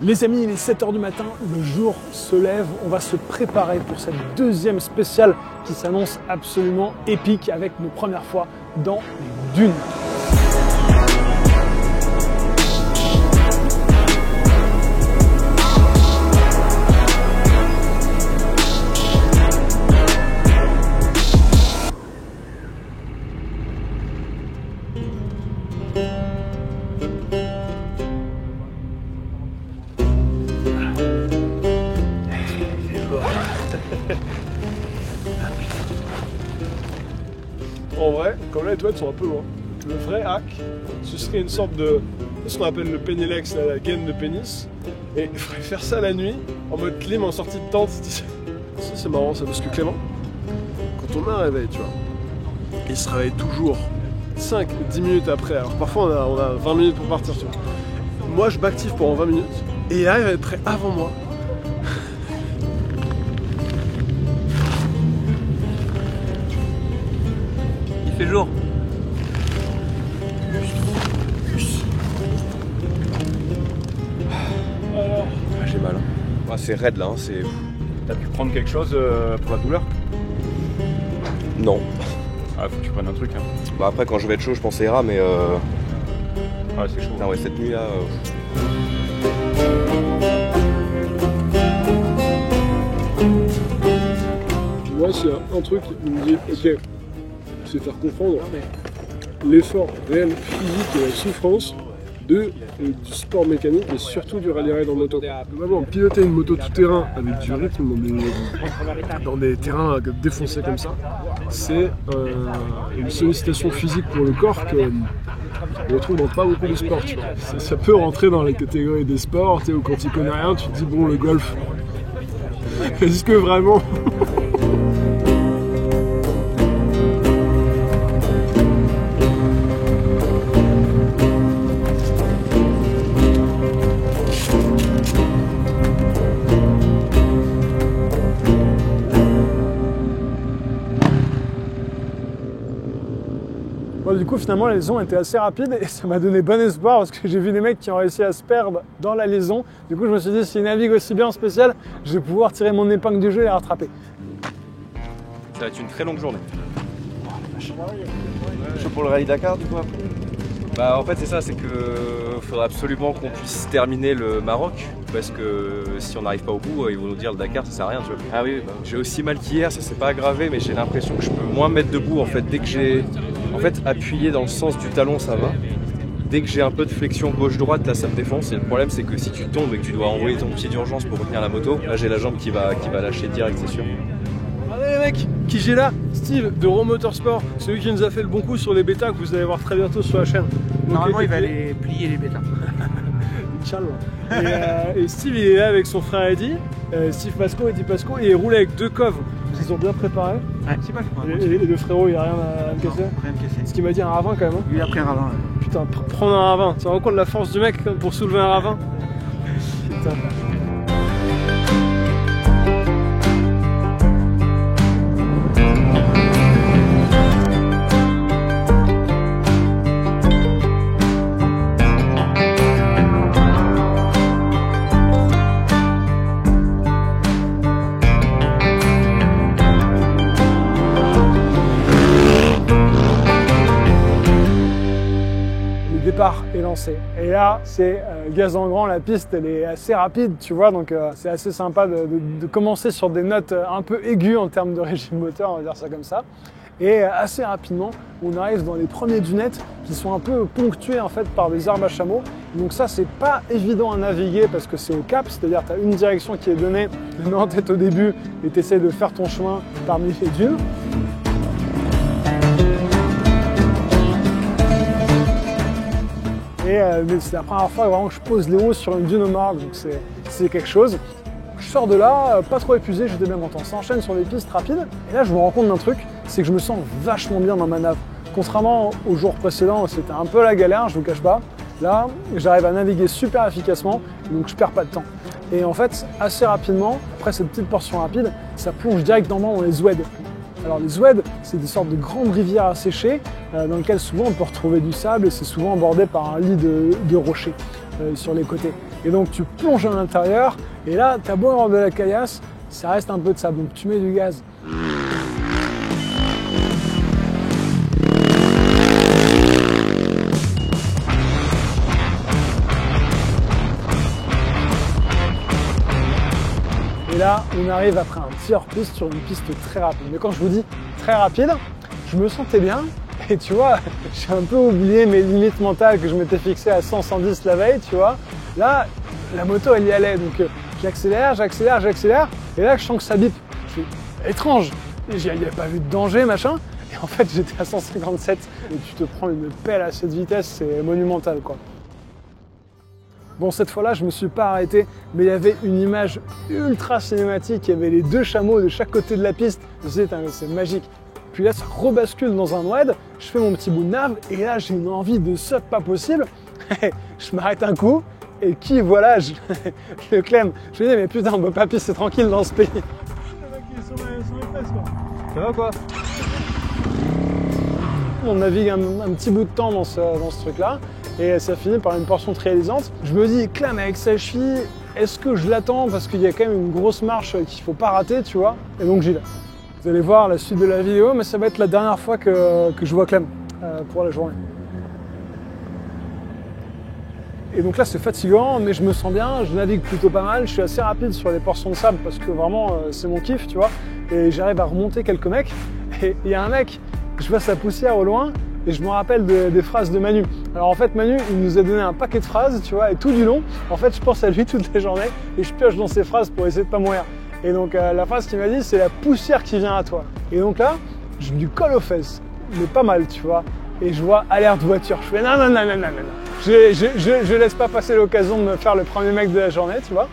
Les amis, il est 7 h du matin, le jour se lève, on va se préparer pour cette deuxième spéciale qui s'annonce absolument épique avec nos premières fois dans les dunes. En vrai, comme là les toilettes sont un peu loin, le vrai hack, ce serait une sorte de ce qu'on appelle le pénilex, la gaine de pénis. Et il faudrait faire ça la nuit, en mode clim en sortie de tente. C'est marrant ça, parce que Clément, quand on a un réveil, tu vois, il se réveille toujours 5-10 minutes après. Alors parfois on a 20 minutes pour partir, tu vois. Moi je m'active pendant 20 minutes, et il arrive à être prêt avant moi. Il fait jour. Alors, J'ai mal. Ah, c'est raide là. C'est. T'as pu prendre quelque chose pour la douleur? Non. Ah, faut que tu prennes un truc. Hein. Bah après, quand je vais être chaud, je pense que ça ira, mais. Ouais, c'est chaud. Ah ouais, cette nuit là. moi c'est un truc qui me dit, ok, c'est faire comprendre l'effort réel physique et la souffrance du sport mécanique et surtout du rallye-raid en moto. Vraiment, piloter une moto tout-terrain avec du rythme dans des terrains défoncés comme ça, c'est une sollicitation physique pour le corps qu'on retrouve dans pas beaucoup de sports. Tu vois. Ça peut rentrer dans les catégories des sports où quand tu connais rien, tu te dis bon, le golf, est-ce que vraiment du coup, finalement, la liaison était assez rapide et ça m'a donné bon espoir parce que j'ai vu des mecs qui ont réussi à se perdre dans la liaison. Du coup, je me suis dit, s'ils naviguent aussi bien en spécial, je vais pouvoir tirer mon épingle du jeu et les rattraper. Ça va être une très longue journée. Chaud pour le rallye Dakar, du coup, après? Bah, en fait, c'est ça, c'est que faudra absolument qu'on puisse terminer le Maroc parce que si on n'arrive pas au bout, ils vont nous dire le Dakar, ça sert à rien, tu vois. Ah oui, bah, j'ai aussi mal qu'hier, ça s'est pas aggravé, mais j'ai l'impression que je peux moins me mettre debout en fait. Dès que j'ai. En fait, appuyer dans le sens du talon, ça va. Dès que j'ai un peu de flexion gauche-droite, là, ça me défonce. Et le problème, c'est que si tu tombes et que tu dois envoyer ton pied d'urgence pour retenir la moto, là, j'ai la jambe qui va lâcher direct, c'est sûr. Allez les mecs, qui j'ai là, Steve de Raw Motorsport, celui qui nous a fait le bon coup sur les bêtas que vous allez voir très bientôt sur la chaîne. Normalement, il va les plier les bêtas. Et Steve, il est là avec son frère Eddie, Steve Pasco, Eddie Pasco, et il roule avec deux coves. Ils ont bien préparé. Ouais, c'est pas Et le frérot, il a rien à me casser. Rien de cassé. Ce qu'il m'a dit, un ravin quand même. Hein. Lui a pris un ravin. Ouais. Putain, prendre un ravin. Tu te rends compte de la force du mec pour soulever un ravin? Putain. Le départ est lancé et là c'est gaz en grand, la piste elle est assez rapide tu vois, donc c'est assez sympa de commencer sur des notes un peu aiguës en termes de régime moteur, on va dire ça comme ça, et assez rapidement on arrive dans les premiers dunettes qui sont un peu ponctués en fait par des arbres à chameau, donc ça c'est pas évident à naviguer parce que c'est au cap, c'est-à-dire tu as une direction qui est donnée, tu mets en tête au début et tu essaies de faire ton chemin parmi les dunes. Mais c'est la première fois vraiment que je pose les roues sur une dune au Maroc, donc c'est quelque chose. Je sors de là, pas trop épuisé, j'étais bien content. Ça enchaîne sur des pistes rapides, et là je me rends compte d'un truc, c'est que je me sens vachement bien dans ma nave. Contrairement aux jours précédents, c'était un peu la galère, je vous cache pas. Là, j'arrive à naviguer super efficacement, donc je perds pas de temps. Et en fait, assez rapidement, après cette petite portion rapide, ça plonge directement dans les oueds. Alors les oueds, c'est des sortes de grandes rivières asséchées dans lesquelles souvent on peut retrouver du sable et c'est souvent bordé par un lit de rochers sur les côtés. Et donc tu plonges à l'intérieur, et là, t'as beau avoir de la caillasse, ça reste un peu de sable, donc tu mets du gaz. Et là, on arrive après un petit hors-piste sur une piste très rapide. Mais quand je vous dis très rapide, je me sentais bien. Et tu vois, j'ai un peu oublié mes limites mentales que je m'étais fixé à 100-110 la veille, tu vois. Là, la moto, elle y allait. Donc j'accélère, j'accélère, j'accélère. Et là, je sens que ça bip. Je fais étrange. Il n'y a pas vu de danger, machin. Et en fait, j'étais à 157. Et tu te prends une pelle à cette vitesse, c'est monumental, quoi. Bon, cette fois-là, je me suis pas arrêté, mais il y avait une image ultra cinématique. Il y avait les deux chameaux de chaque côté de la piste. Je me suis dit, c'est magique. Puis là, ça rebascule dans un wide. Je fais mon petit bout de nav et là, j'ai une envie de sub pas possible. Je m'arrête un coup et qui, voilà, je le clème. Je me dis, mais putain, on peut pas pisser tranquille dans ce pays. Ça va quoi? On navigue un petit bout de temps dans ce truc-là. Et ça finit par une portion trialisante. Je me dis, Clam avec sa cheville, est-ce que je l'attends parce qu'il y a quand même une grosse marche qu'il faut pas rater, tu vois? Et donc j'y vais. Vous allez voir la suite de la vidéo, mais ça va être la dernière fois que je vois Clam pour la journée. Et donc là c'est fatigant, mais je me sens bien, je navigue plutôt pas mal, je suis assez rapide sur les portions de sable parce que vraiment c'est mon kiff, tu vois. Et j'arrive à remonter quelques mecs. Et il y a un mec, je vois sa poussière au loin, et je me rappelle des phrases de Manu. Alors en fait Manu, il nous a donné un paquet de phrases, tu vois, et tout du long, en fait je pense à lui toute la journée, et je pioche dans ses phrases pour essayer de pas mourir. Et donc la phrase qu'il m'a dit, c'est la poussière qui vient à toi. Et donc là, je lui colle aux fesses, mais pas mal, tu vois. Et je vois alerte voiture, je fais non, non, non, non, non, non. Je laisse pas passer l'occasion de me faire le premier mec de la journée, tu vois.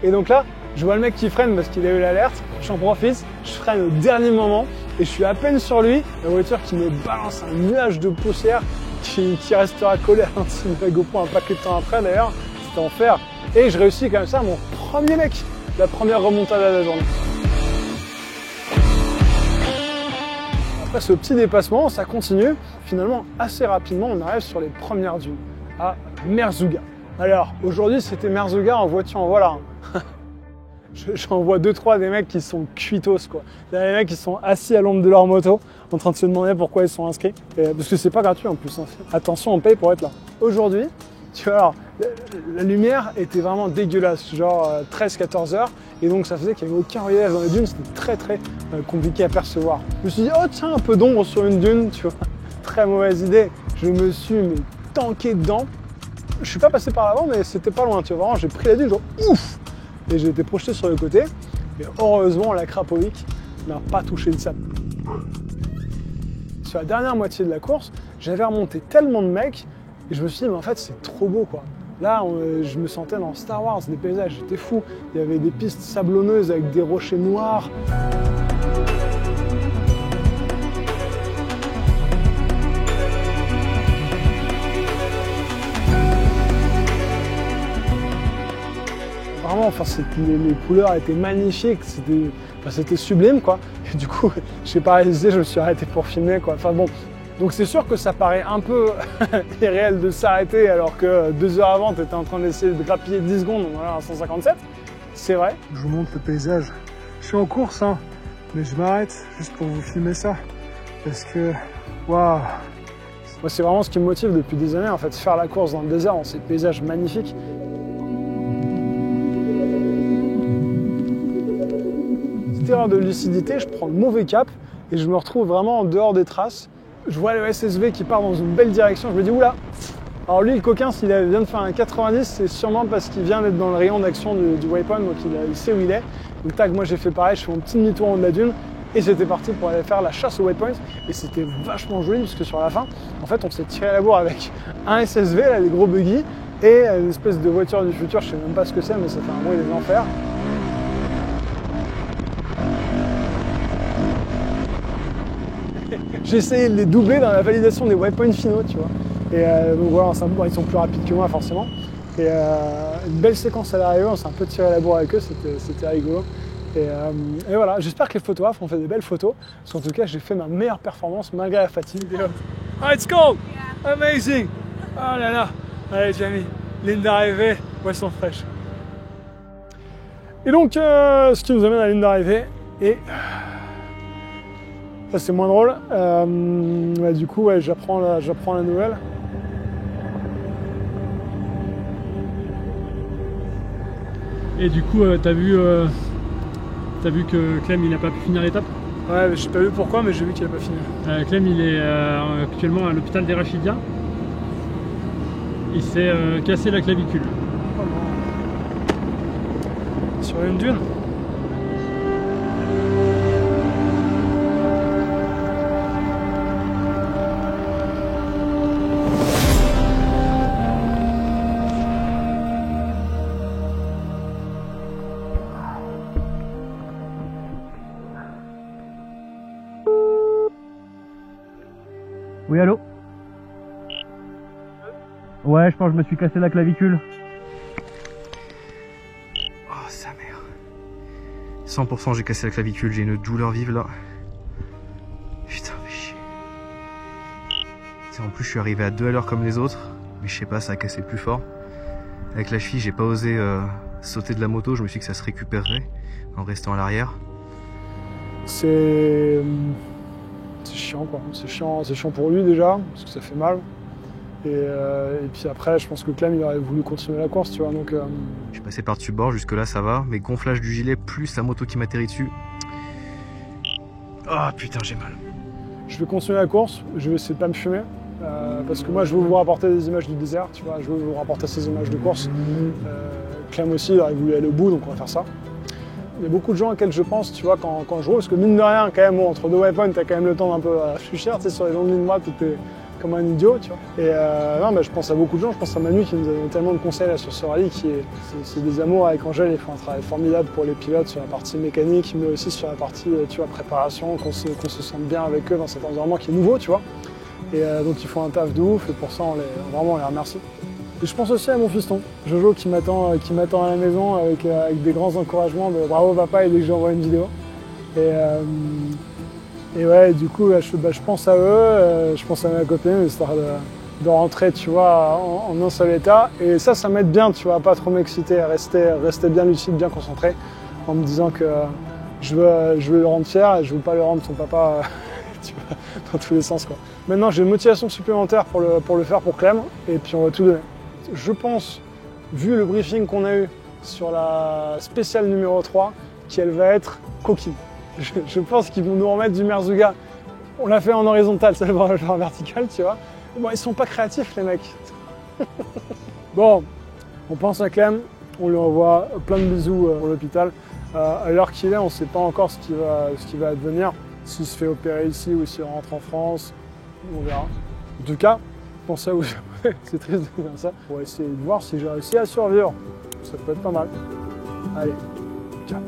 Et donc là, je vois le mec qui freine parce qu'il a eu l'alerte, j'en profite, je freine au dernier moment, et je suis à peine sur lui, la voiture qui me balance un nuage de poussière qui restera collé à l'intime de la GoPro un paquet de temps après d'ailleurs, c'était enfer. Et je réussis comme ça mon premier mec, la première remontada de la journée. Après ce petit dépassement, ça continue, finalement assez rapidement on arrive sur les premières dunes, à Merzouga. Alors aujourd'hui c'était Merzouga en voiture en voilà. J'en vois 2-3 des mecs qui sont cuitos quoi. Il y a des mecs qui sont assis à l'ombre de leur moto en train de se demander pourquoi ils sont inscrits. Parce que c'est pas gratuit en plus. Hein. Attention, on paye pour être là. Aujourd'hui, tu vois, alors, la lumière était vraiment dégueulasse, genre 13-14 heures. Et donc ça faisait qu'il n'y avait aucun relief dans les dunes. C'était très très compliqué à percevoir. Je me suis dit, oh tiens, un peu d'ombre sur une dune, tu vois. Très mauvaise idée. Je me suis tanké dedans. Je suis pas passé par l'avant, mais c'était pas loin, tu vois. Vraiment, j'ai pris la dune, genre ouf! Et j'ai été projeté sur le côté. Et heureusement, la Krapovic n'a pas touché le sable. Sur la dernière moitié de la course, j'avais remonté tellement de mecs et je me suis dit, mais en fait, c'est trop beau quoi. Là, je me sentais dans Star Wars, des paysages, j'étais fou. Il y avait des pistes sablonneuses avec des rochers noirs. Vraiment, enfin, les couleurs étaient magnifiques, c'était sublime quoi. Et du coup, je n'ai pas réalisé, je me suis arrêté pour filmer quoi. Enfin bon, donc c'est sûr que ça paraît un peu irréel de s'arrêter alors que 2 heures avant, tu étais en train d'essayer de grappiller 10 secondes, on est à 157. C'est vrai. Je vous montre le paysage. Je suis en course, hein, mais je m'arrête juste pour vous filmer ça. Parce que, waouh! Moi, c'est vraiment ce qui me motive depuis des années, en fait, faire la course dans le désert, dans ces paysages magnifiques. Erreur de lucidité, je prends le mauvais cap et je me retrouve vraiment en dehors des traces. Je vois le SSV qui part dans une belle direction, je me dis oula. Alors lui, le coquin, s'il vient de faire un 90, c'est sûrement parce qu'il vient d'être dans le rayon d'action du waypoint, donc il sait où il est. Donc tac, moi j'ai fait pareil, je fais mon petit demi-tour en haut de la dune et c'était parti pour aller faire la chasse au waypoint. Et c'était vachement joli parce que sur la fin, en fait, on s'est tiré à la bourre avec un SSV, là, les gros buggy, et une espèce de voiture du futur, je sais même pas ce que c'est, mais ça fait un bruit des enfers. J'ai essayé de les doubler dans la validation des waypoints finaux, tu vois. Et donc voilà, ils sont plus rapides que moi forcément. Et une belle séquence à l'arrivée, on s'est un peu tiré la bourre avec eux, c'était rigolo. Et voilà, j'espère que les photographes ont fait des belles photos, parce qu'en tout cas, j'ai fait ma meilleure performance malgré la fatigue. Oh, it's cold! Amazing! Oh là là! Allez, Jamie, ligne d'arrivée, Poisson fraîche. Et donc, ce qui nous amène à la ligne d'arrivée. Et ça, c'est moins drôle. Ouais, du coup, ouais, j'apprends la nouvelle. Et du coup, t'as vu que Clem il n'a pas pu finir l'étape. Ouais, mais j'ai pas vu pourquoi, mais j'ai vu qu'il a pas fini. Clem il est actuellement à l'hôpital des Rachidiens. Il s'est cassé la clavicule. Oh non. Sur une dune. Oui, allô? Ouais, je pense que je me suis cassé la clavicule. Oh, sa mère. 100% j'ai cassé la clavicule, j'ai une douleur vive là. Putain, fais chier. En plus, je suis arrivé à 2 à l'heure comme les autres, mais je sais pas, ça a cassé plus fort. Avec la cheville, j'ai pas osé sauter de la moto, je me suis dit que ça se récupérerait en restant à l'arrière. C'est chiant quoi, c'est chiant pour lui déjà, parce que ça fait mal. Et puis après, je pense que Clem il aurait voulu continuer la course, tu vois, donc... Je suis passé par-dessus bord, jusque là ça va, mais gonflage du gilet plus la moto qui m'atterrit dessus. Ah oh, putain, j'ai mal. Je vais continuer la course, je vais essayer de pas me fumer, parce que moi je veux vous rapporter des images du désert, tu vois, je veux vous rapporter ces images de course. Clem aussi, il aurait voulu aller au bout, donc on va faire ça. Il y a beaucoup de gens auxquels je pense, tu vois, quand je roule, parce que mine de rien, quand même, entre deux waypoints, t'as quand même le temps d'un peu réfléchir, tu sais, sur les longues lignes droites, t'es comme un idiot, tu vois. Et non, bah, je pense à beaucoup de gens, je pense à Manu qui nous a donné tellement de conseils là, sur ce rallye, c'est des amours avec Angèle, ils font un travail formidable pour les pilotes sur la partie mécanique, mais aussi sur la partie, tu vois, préparation, qu'on se sente bien avec eux dans cet environnement qui est nouveau, tu vois. Et donc ils font un taf de ouf, et pour ça, vraiment, on les remercie. Et je pense aussi à mon fiston, Jojo, qui m'attend à la maison avec des grands encouragements de bravo papa, et dès que j'envoie une vidéo. Et ouais, du coup, je pense à eux, je pense à ma copine, histoire de rentrer, tu vois, en un seul état. Et ça m'aide bien, tu vois, à pas trop m'exciter, à rester bien lucide, bien concentré, en me disant que je veux le rendre fier et je veux pas le rendre son papa, tu vois, dans tous les sens, quoi. Maintenant, j'ai une motivation supplémentaire pour le faire pour Clem, et puis on va tout donner. Je pense, vu le briefing qu'on a eu sur la spéciale numéro 3, qu'elle va être coquine. Je pense qu'ils vont nous remettre du Merzuga. On l'a fait en horizontal, ça va le faire en vertical, tu vois. Bon, ils sont pas créatifs, les mecs. Bon, on pense à Clem, on lui envoie plein de bisous pour l'hôpital. À l'heure qu'il est, on ne sait pas encore ce qui va advenir. S'il se fait opérer ici ou s'il rentre en France, on verra. En tout cas, pensez à vous abonner, c'est triste de dire ça. On va essayer de voir si j'ai réussi à survivre. Ça peut être pas mal. Allez, ciao.